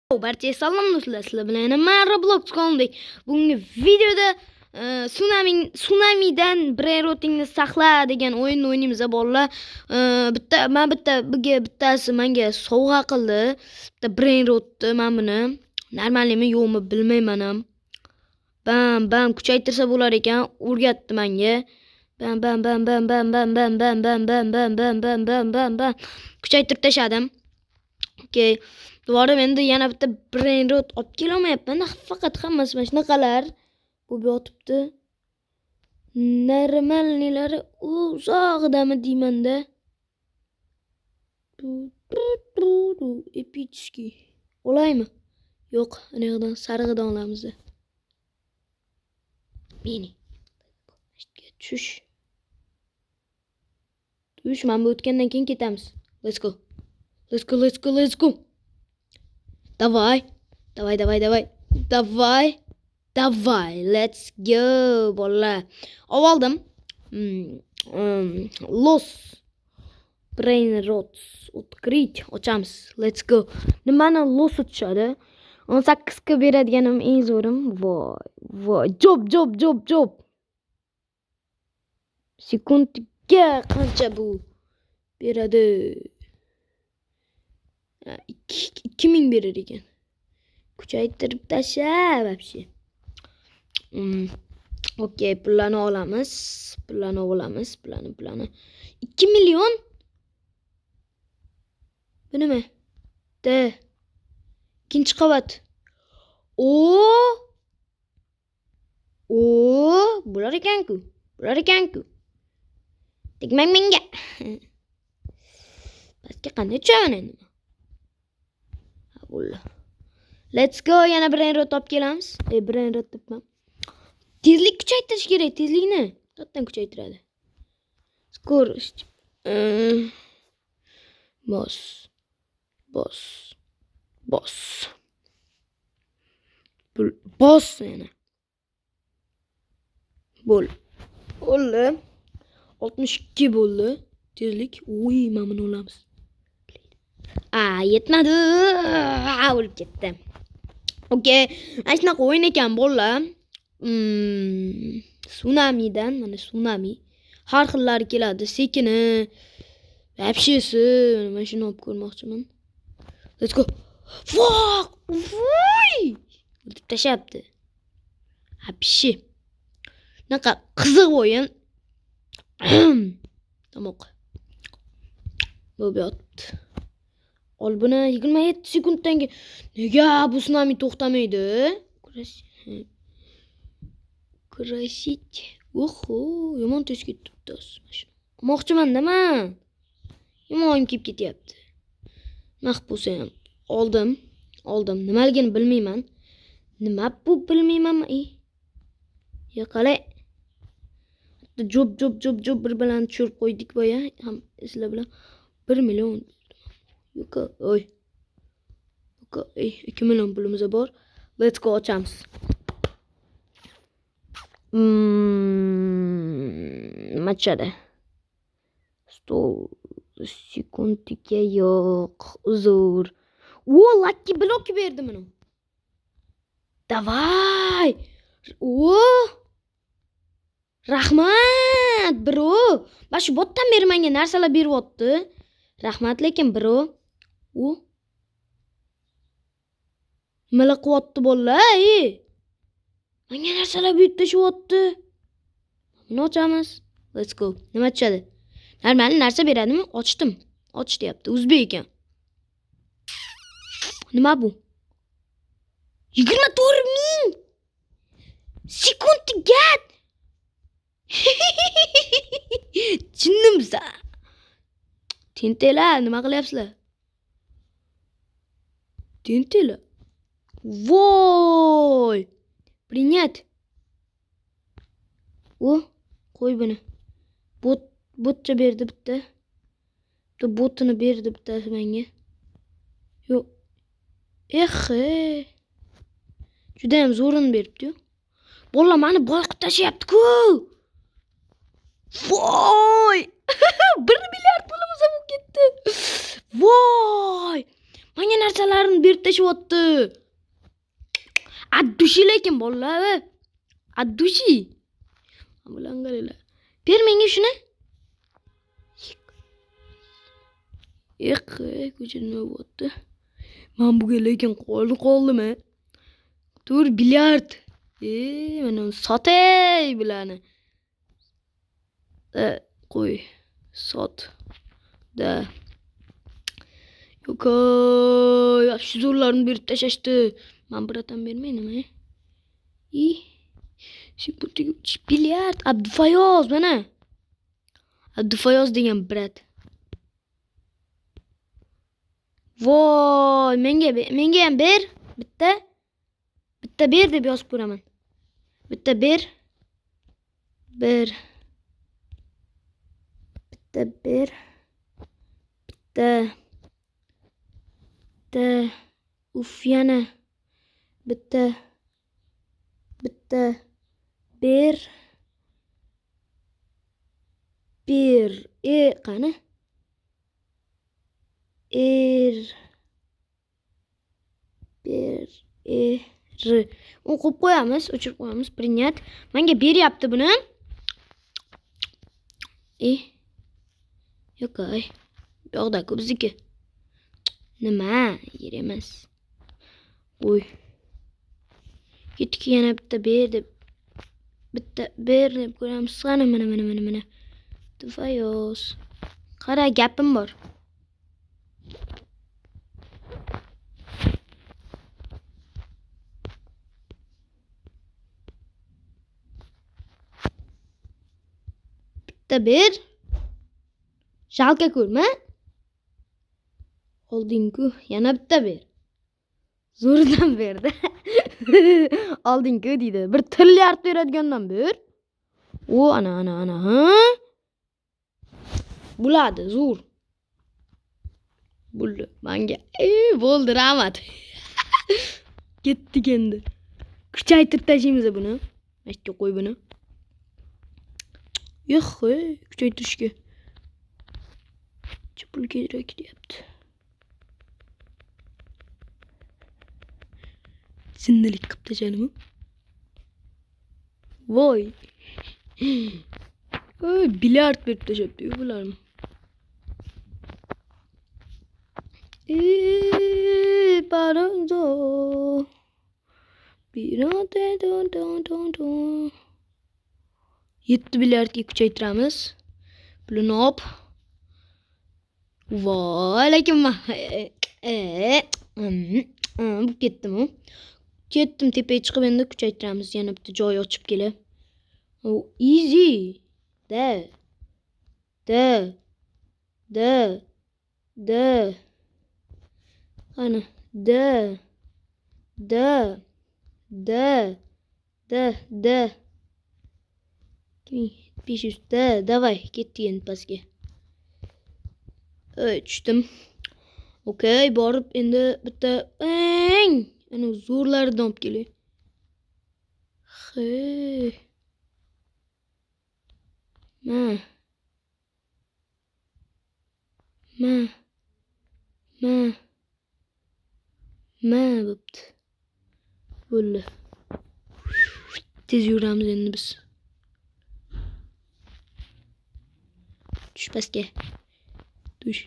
Barcha salom do'stlar, sizlar bilan men Roblox qondik. Bugungi videoda tsunamidan brainrotingni saqla degan o'yinni o'ynaymiz bolalar. Bittasi menga sovg'a qildi. Bitta brainrotni men buni normalmi yo'qmi bilmayman ham. Bam kuchaytirsa bo'lar ekan, o'rgatdi menga. Bam. Kuchaytirib tashladim. Okay. To'g'ri, endi yana bitta brainrot olib kelolmayapman. Faqat hammasi mana shunaqalar bo'lib yotibdi. Normalnilari uzoqdami deymanda. Epicki. Olaymi? Yo'q, aniqdan sarig'idan olamiz. Meni. Tush, mana bu o'tgandan keyin ketamiz. Let's go. Давай. Let's go, bolalar. Oldim. Los brainrots открыть. Ochamiz. Let's go. Nimani los o'tishadi? 18 ga beradiganim eng zo'rim. Voy. Job. Sekundiga qancha bu beradi? 2000 berar ekan. Kuchaytirib tasha вообще. Okey, pullarni olamiz. Pullarni. 2 million. Bu nima? Ikkinchi qavat. Bular ekan-ku. Tegmang menga. Pastga qanday tushaman endi? Let's go, yana brainrot olib kelamiz. Brainrot debman. Tezlik kuchaytirish kerak, tezlikni. To'xtatdan kuchaytiradi. Скорость. Boss yana. Bo'ldi. 62 bo'ldi. Tezlik. Uy, mana buni olamiz. Yetmadi. O'lib ketdim. Okey. Mana shunaqa o'yin ekan bolalar. Tsunamidan, mana tsunami. Har xillari keladi. Sekini, vapshesi, mana shuni olib ko'rmoqchiman. Let's go. Fuck! Voy! O'tib tashabdi. Vapshi. Naqa qiziq o'yin. Tomoq. Bu yotibdi. Ol buni 27 sekunddan keyin. Nega bu tsunami to'xtamaydi? Kurashit. Yomon tez ketibdi. Olmoqchiman-da men. Yomon kelib ketyapti. Mahbusa ham oldim. Nimaligini bilmayman. Nima bu bilmayman. Yo'qalay. Job bir bilan tushirib qo'ydik boya. Ham sizlar bilan 1 million. Yo'q, 2 million pulimiz bor. Let's go, ochamiz. Machada. 100 sekundiga yo'q. Uzr. Lucky block berdi buni. Davay. Rahmat, bro. Mana shu botdan beri menga narsalar beryapti. Rahmat, lekin bro. Nimalar qilyapti bolalar? Menga narsalar berib tashyapti. Buni ochamiz. Let's go. Nima tushadi? Normal narsa beradimi? Ochdim. Och deyapti. O'zbek ekan. Nima bu? 24,000 sekundiga. Chinnimsa. Tentelar, nima qilyapsizlar? Tentelar. Voy! Принять. Qo'y buni. Botcha berdi bitta. Botini berdi bittasi menga. Yo'q. Juda ham zo'rini beribdi-yu. Bolalar meni boyqib tashyapti-ku. Voy! 1 milliard pulimiz bo'lib ketdi. Voy! Menga narsalarni berib tashyapti. Addushi lekin bolalar. Addushi. Bilan qaranglar. Ber menga shuni. Ko'cha nima bo'pti? Men buga lekin qoldimi? Tur bilyard. Mana sotay bilani. Qo'y. Sot. Da. Yo'q, yaxshi zo'rlarni berib tashashdi. Men biratan bermaydimmi? Siputiga bilyard. Abdufayoz mana. Abdufayoz degan brat. Voy, menga ham ber. Bitta ber deb yozib qo'yaman. Bitta ber. Bitta ber. Bitta. Uf yana. Bitta ber. Qani? O'qib qo'yamiz, o'chirib qo'yamiz. Принять. Menga beryapti buni. Yo'q, bu yoqda-ku bizniki. Nima? Yer emas. Qo'y. Ketki yana bitta ber deb. Bitta ber deb ko'ramiz. Mana. Tufayoz. Qara, gapim bor. Bitta ber. Shalka ko'rma. Olding-ku, yana bitta ber. Zo'ridan berdi. Olding-ku deydi. 1 trilliard beradigandan ber. Ana, ha? Bo'ladi, zo'r. Bo'ldi, menga. Bo'ldi, rahmat. Ketdik endi. Kuchaytirib tashlaymiz buni. Mashqa qo'y buni. Yo'q, kuchaytirishga. Pul kerak deyapti. Sindilik qilib tashladim. Voy. Bilyard berib tashlabdi bularni. Baronzo. Birote don. 7 bilyardga kuchaytiramiz. Pulni op. Voy, lekin bu ketdimi? Ketdim, tepaga chiqib endi kuchaytiramiz. Yana bitta joy ochib kelib. Easy. Da. Ana, da. 500 da. Davay, ketdik endi pastga. Tushdim. Okey, borib endi bitta ana zo'rlardan olib kelay. Bo'pti. Bo'ldi. Tez yuramiz endi biz. Tush pastga. Tush.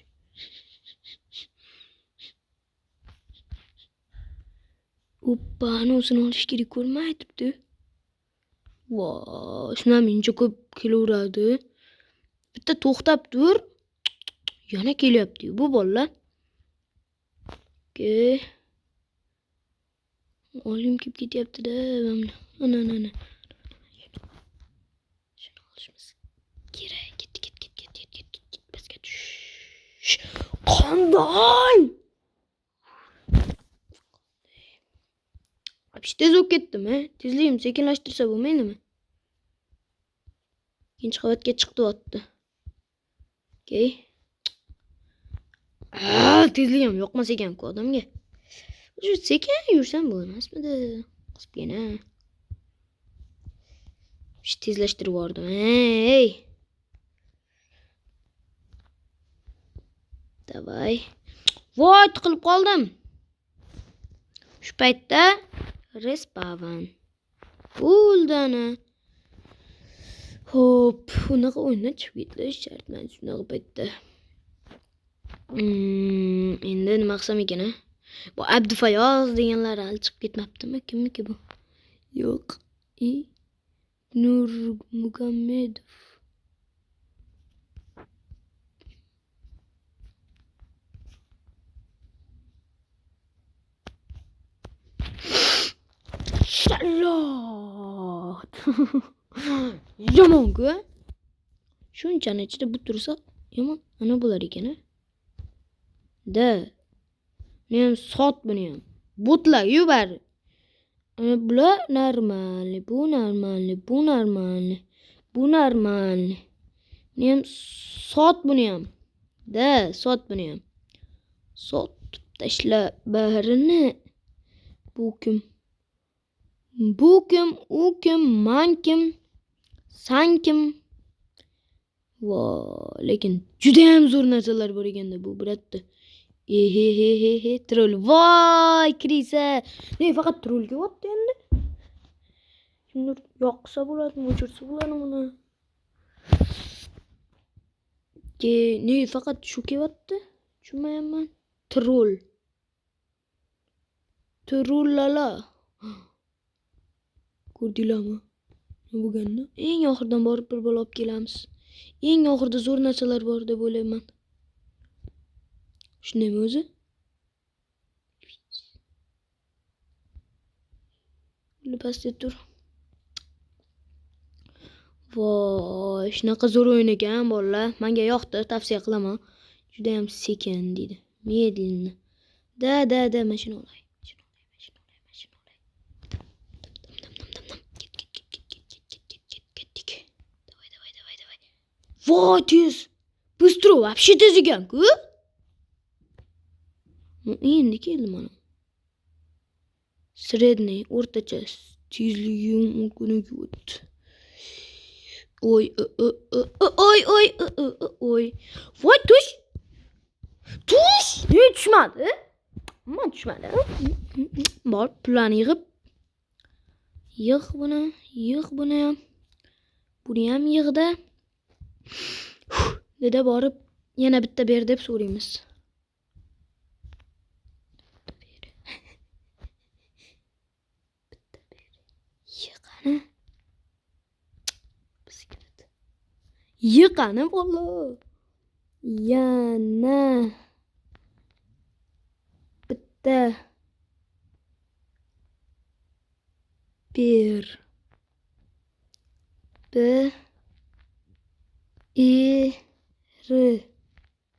O'zini olish kerak ko'rmay turibdi. Voy, shundan mencha ko'p kelaveradi. Bitta to'xtab tur. Yana kelyapti bu bolalar. Okey. Olim kelib ketyapti-da. Ana. Shuni olishimiz kerak. Ket. Pastga tush. Qanday? Tez o'tib ketdim-a. Tezligim sekinlashtirsa bo'lmaydimi? Ikkinchi qavatga chiqdi. Okey. Tezligim yoqmas ekan-ku odamga. Shu sekin yursam bo'lmasmidi? Qisibgina. Tezlashtirib yubordim. Davay. Voy, tiqilib qoldim. Shu paytda respawn buldani. Hop, unaqa o'yindan chiqib ketish shart emas shunaqa paytda. Endi nima qilsam ekan? Bu Abdufayoz deganlar hali chiqib ketmabdimi? Kimniki bu? Yo'q. Nurmuhammedov. Shalot. Yomon-ku. Shunchani ichida bu tursa yomon ana bo'lar ekan-a. Da. Men sot buni ham. Butlar yubar. Bular normal, bu normal, bu normal. Bu normal. Men ham sot buni ham. Da, sot buni ham. Sotib tashla barini. Bu kim? Bu kim? U kim? Man kim? San kim? Voy, lekin juda ham zo'r narsalar bor ekanda bu biratda. He troll. Voy, Krisa. Ne faqat trollga o'tdi endi. Kimdir yoqsa bo'ladimi, o'chirsa bo'ladimi buni? Ne faqat shu kelyapti? Tushunmayapman. Troll. Trollala. Ko'rdinglarmi? Nima bo'lganini? Eng oxirdan borib bir bola olib kelamiz. Eng oxirda zo'r narsalar bor deb o'ylayman. Shundaymi o'zi? Pastda tur. Voy, shunaqa zo'r o'yin ekan bolalar. Menga yoqdi, tavsiya qilaman. Juda ham sekin deydi. Medlенно. Da, mashina olay. Voy, tez. Bыстро, вообще tez ekan-ku. Endi keldi mana. Средний, o'rtacha tezligim o'rganib o'tdi. Oy. Voy, tush. Ne tushmadi? Men tushmadi. Bor, pullarni yig'ib. Yig' buni ham. Buni ham yig'da. Deda borib yana bitta ber deb so'raymiz. Yiqani bola. Yana bitta bir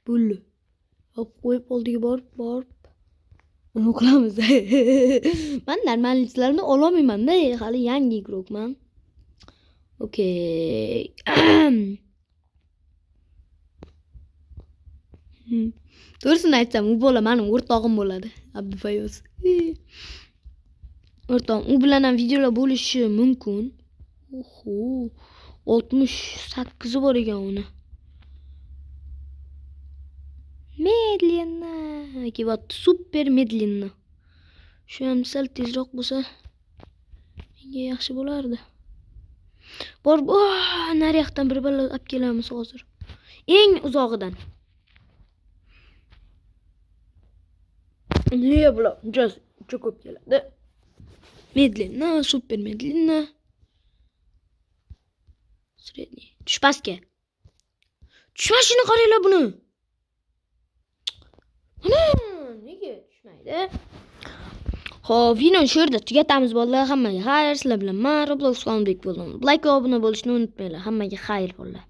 bul. Qo'yib oldiga borib nima qilamiz? Men normalliklarni ololmayman-da, hali yangi igrokman. Okey. To'g'risini aytsam, u bola mening o'rtog'im bo'ladi, Abdufayoz. O'rtog'im, u bilan ham videolar bo'lishi mumkin. Oho, 68 bor ekan uni. Medlенно. Ketyapti, super medlенно. Shu ham sal tezroq bo'lsa menga yaxshi bo'lardi. Bor, naryoqdan bir balo olib kelamiz hozir. Eng uzog'idan. Ne bular? Juda ko'p keladi. Medlенно, super medlенно. Средний. Tush pastga. Tush mashina qaranglar buni. Nega tushmaydi? Xo'p, videoni shu yerda tugatamiz bolalar. Hammaga xayr. Sizlar bilan men Roblox Qonbek bo'ldim. Like va obuna bo'lishni unutmanglar. Hammaga xayr bolalar.